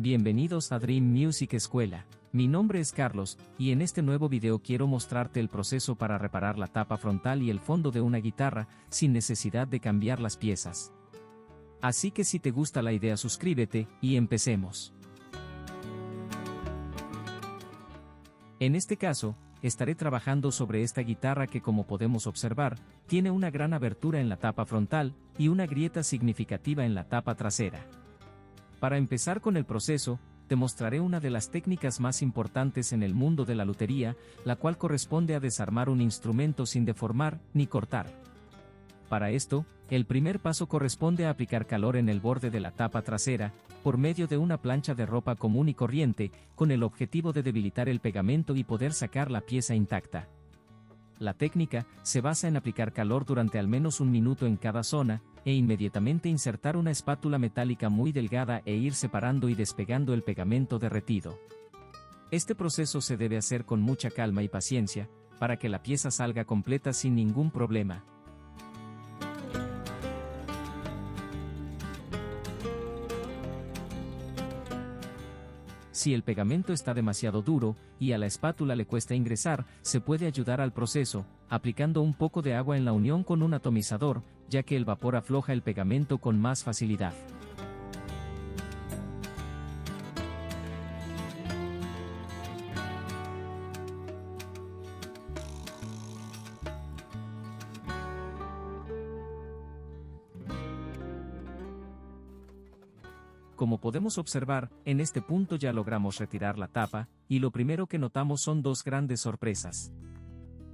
Bienvenidos a Dream Music Escuela. Mi nombre es Carlos, y en este nuevo video quiero mostrarte el proceso para reparar la tapa frontal y el fondo de una guitarra, sin necesidad de cambiar las piezas. Así que si te gusta la idea suscríbete, y empecemos. En este caso, estaré trabajando sobre esta guitarra que, como podemos observar, tiene una gran abertura en la tapa frontal, y una grieta significativa en la tapa trasera. Para empezar con el proceso, te mostraré una de las técnicas más importantes en el mundo de la lutería, la cual corresponde a desarmar un instrumento sin deformar ni cortar. Para esto, el primer paso corresponde a aplicar calor en el borde de la tapa trasera, por medio de una plancha de ropa común y corriente, con el objetivo de debilitar el pegamento y poder sacar la pieza intacta. La técnica se basa en aplicar calor durante al menos un minuto en cada zona, e inmediatamente insertar una espátula metálica muy delgada e ir separando y despegando el pegamento derretido. Este proceso se debe hacer con mucha calma y paciencia, para que la pieza salga completa sin ningún problema. Si el pegamento está demasiado duro, y a la espátula le cuesta ingresar, se puede ayudar al proceso, aplicando un poco de agua en la unión con un atomizador, ya que el vapor afloja el pegamento con más facilidad. Como podemos observar, en este punto ya logramos retirar la tapa, y lo primero que notamos son dos grandes sorpresas.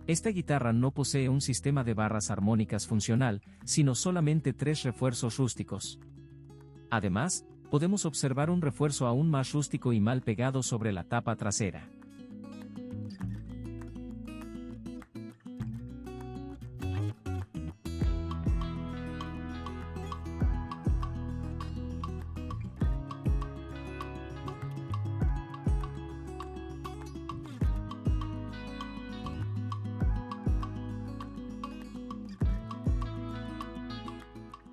Esta guitarra no posee un sistema de barras armónicas funcional, sino solamente 3 refuerzos rústicos. Además, podemos observar un refuerzo aún más rústico y mal pegado sobre la tapa trasera.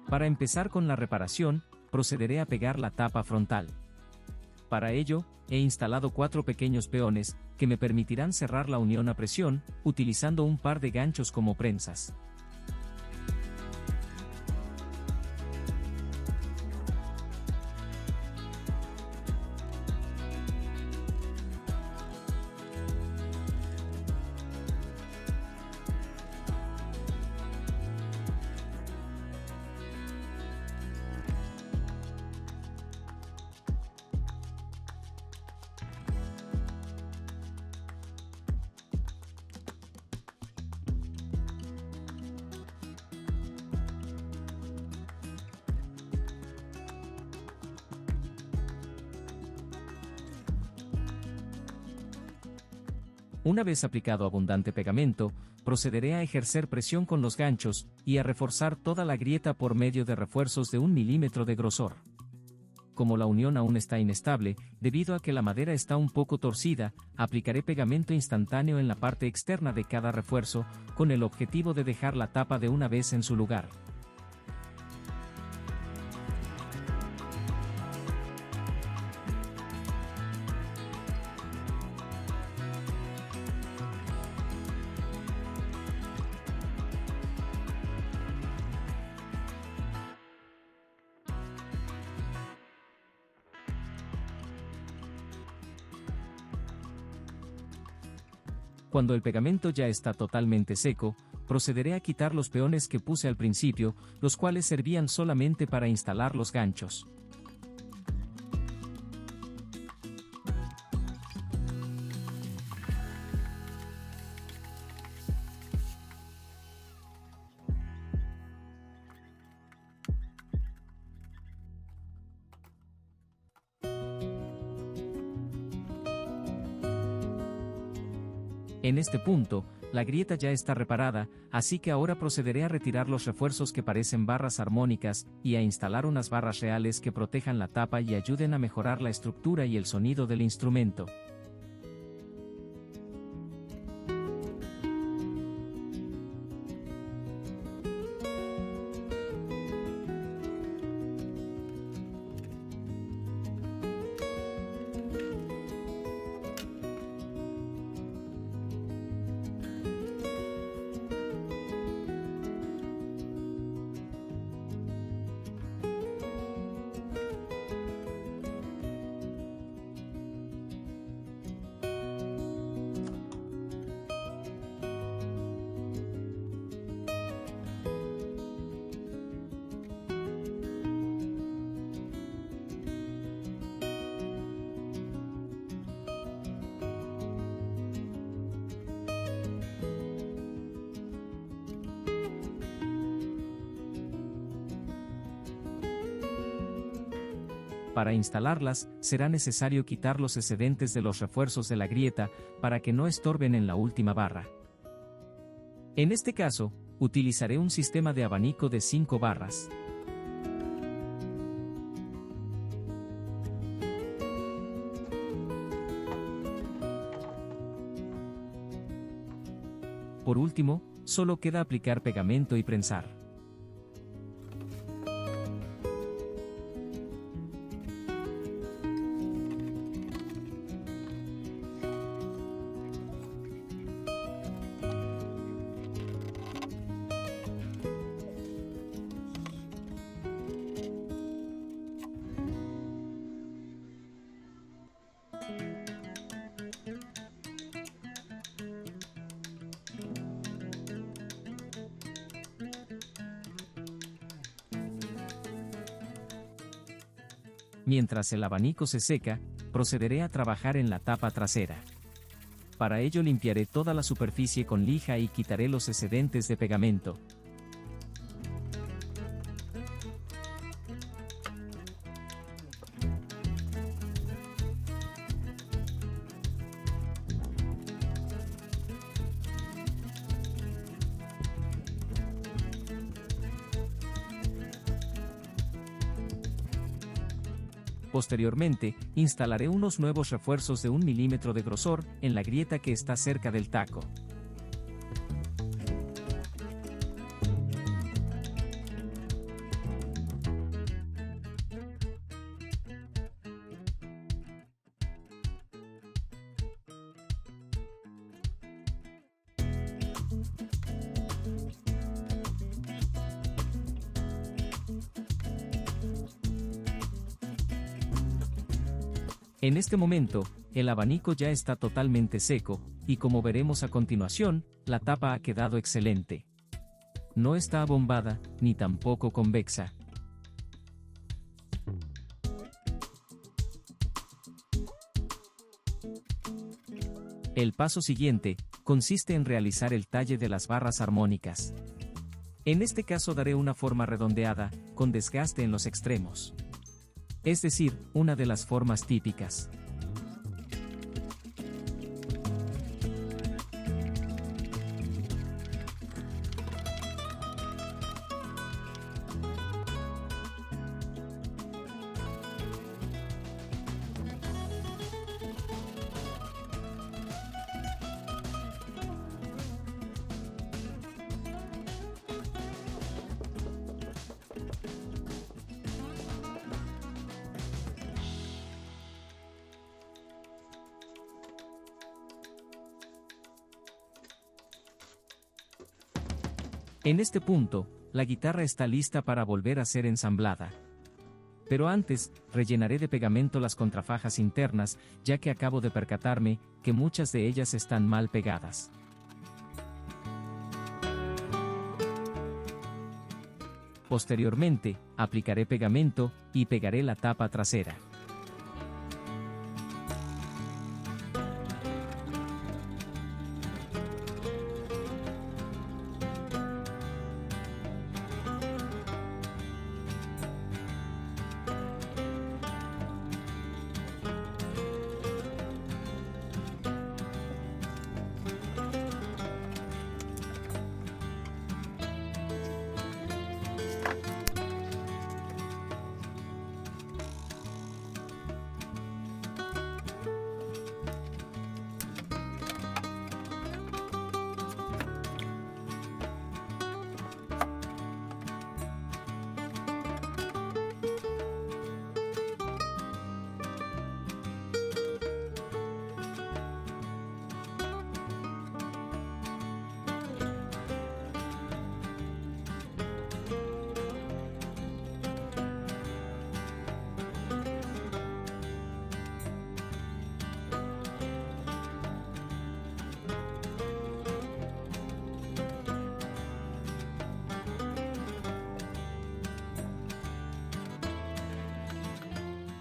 Para empezar con la reparación, procederé a pegar la tapa frontal. Para ello, he instalado 4 pequeños peones, que me permitirán cerrar la unión a presión, utilizando un par de ganchos como prensas. Una vez aplicado abundante pegamento, procederé a ejercer presión con los ganchos, y a reforzar toda la grieta por medio de refuerzos de 1 milímetro de grosor. Como la unión aún está inestable, debido a que la madera está un poco torcida, aplicaré pegamento instantáneo en la parte externa de cada refuerzo, con el objetivo de dejar la tapa de una vez en su lugar. Cuando el pegamento ya está totalmente seco, procederé a quitar los peones que puse al principio, los cuales servían solamente para instalar los ganchos. En este punto, la grieta ya está reparada, así que ahora procederé a retirar los refuerzos que parecen barras armónicas, y a instalar unas barras reales que protejan la tapa y ayuden a mejorar la estructura y el sonido del instrumento. Para instalarlas, será necesario quitar los excedentes de los refuerzos de la grieta para que no estorben en la última barra. En este caso, utilizaré un sistema de abanico de 5 barras. Por último, solo queda aplicar pegamento y prensar. Mientras el abanico se seca, procederé a trabajar en la tapa trasera. Para ello limpiaré toda la superficie con lija y quitaré los excedentes de pegamento. Posteriormente, instalaré unos nuevos refuerzos de 1 milímetro de grosor en la grieta que está cerca del taco. En este momento, el abanico ya está totalmente seco, y como veremos a continuación, la tapa ha quedado excelente. No está abombada, ni tampoco convexa. El paso siguiente consiste en realizar el talle de las barras armónicas. En este caso daré una forma redondeada, con desgaste en los extremos. Es decir, una de las formas típicas. En este punto, la guitarra está lista para volver a ser ensamblada. Pero antes, rellenaré de pegamento las contrafajas internas, ya que acabo de percatarme que muchas de ellas están mal pegadas. Posteriormente, aplicaré pegamento y pegaré la tapa trasera.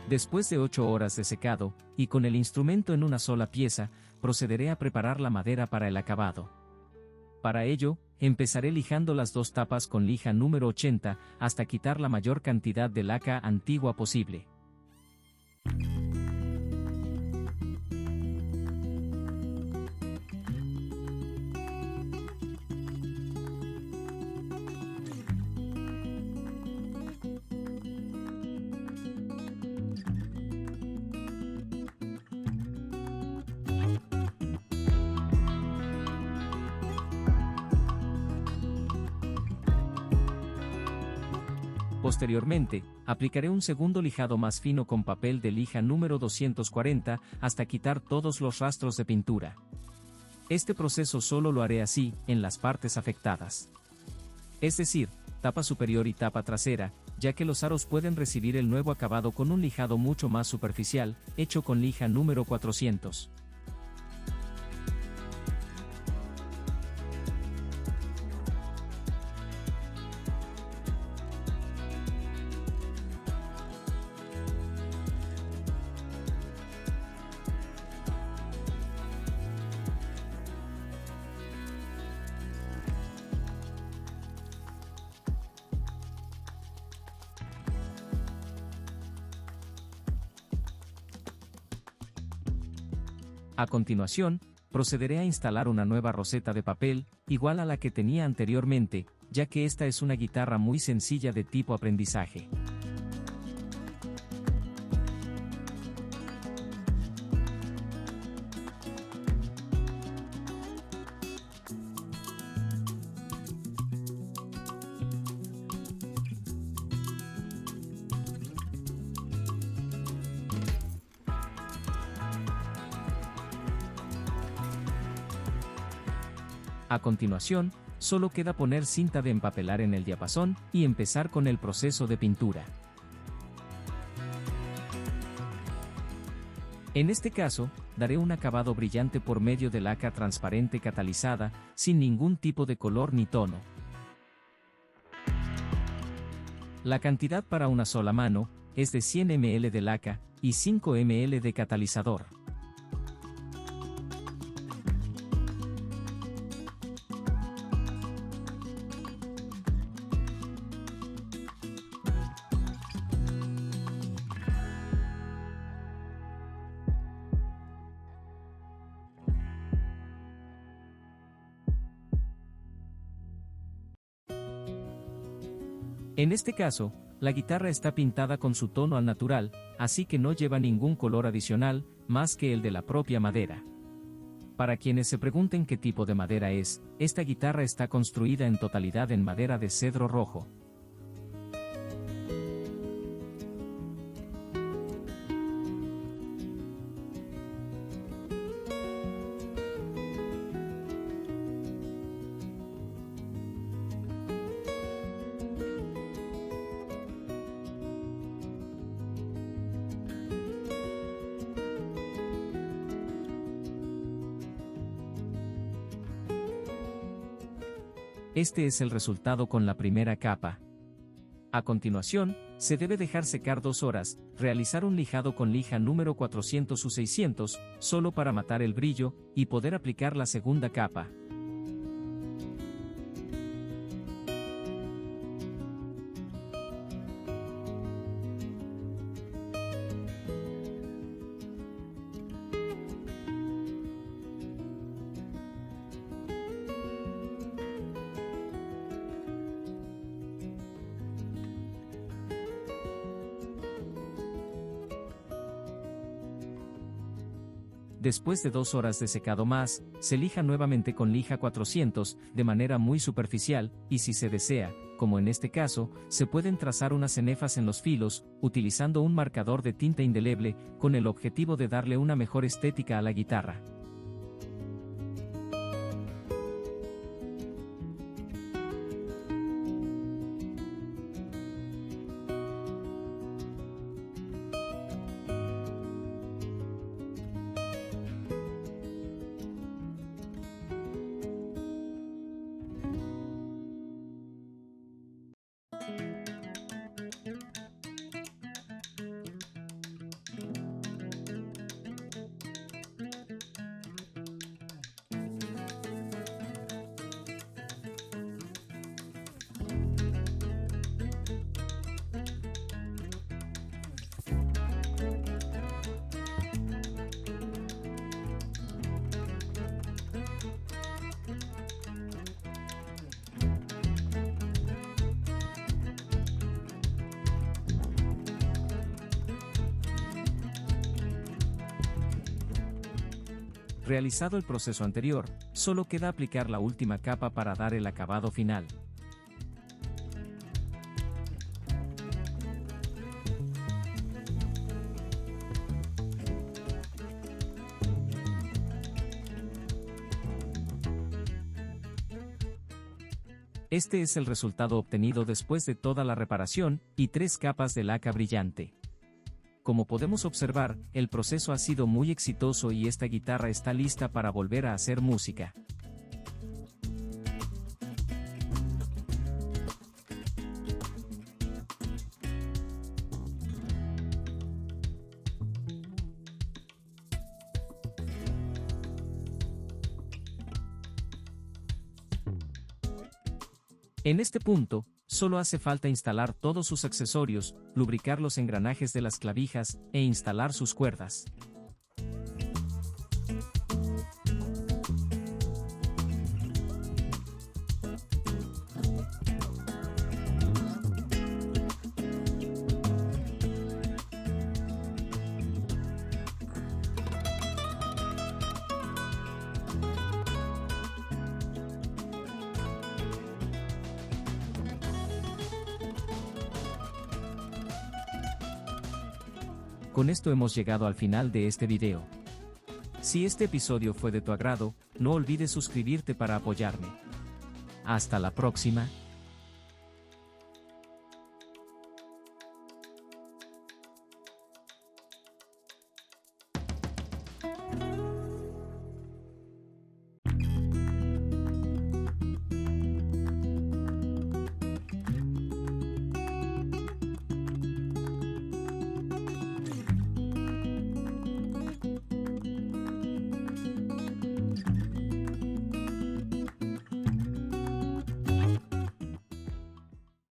Después de 8 horas de secado, y con el instrumento en una sola pieza, procederé a preparar la madera para el acabado. Para ello, empezaré lijando las dos tapas con lija número 80 hasta quitar la mayor cantidad de laca antigua posible. Posteriormente, aplicaré un segundo lijado más fino con papel de lija número 240 hasta quitar todos los rastros de pintura. Este proceso solo lo haré así, en las partes afectadas. Es decir, tapa superior y tapa trasera, ya que los aros pueden recibir el nuevo acabado con un lijado mucho más superficial, hecho con lija número 400. A continuación, procederé a instalar una nueva roseta de papel, igual a la que tenía anteriormente, ya que esta es una guitarra muy sencilla de tipo aprendizaje. A continuación, solo queda poner cinta de empapelar en el diapasón y empezar con el proceso de pintura. En este caso, daré un acabado brillante por medio de laca transparente catalizada, sin ningún tipo de color ni tono. La cantidad para una sola mano es de 100 ml de laca y 5 ml de catalizador. En este caso, la guitarra está pintada con su tono al natural, así que no lleva ningún color adicional, más que el de la propia madera. Para quienes se pregunten qué tipo de madera es, esta guitarra está construida en totalidad en madera de cedro rojo. Este es el resultado con la primera capa. A continuación, se debe dejar secar 2 horas, realizar un lijado con lija número 400 u 600, solo para matar el brillo, y poder aplicar la segunda capa. Después de 2 horas de secado más, se lija nuevamente con lija 400, de manera muy superficial, y si se desea, como en este caso, se pueden trazar unas cenefas en los filos, utilizando un marcador de tinta indeleble, con el objetivo de darle una mejor estética a la guitarra. Realizado el proceso anterior, solo queda aplicar la última capa para dar el acabado final. Este es el resultado obtenido después de toda la reparación y 3 capas de laca brillante. Como podemos observar, el proceso ha sido muy exitoso y esta guitarra está lista para volver a hacer música. En este punto, solo hace falta instalar todos sus accesorios, lubricar los engranajes de las clavijas, e instalar sus cuerdas. Con esto hemos llegado al final de este video. Si este episodio fue de tu agrado, no olvides suscribirte para apoyarme. Hasta la próxima.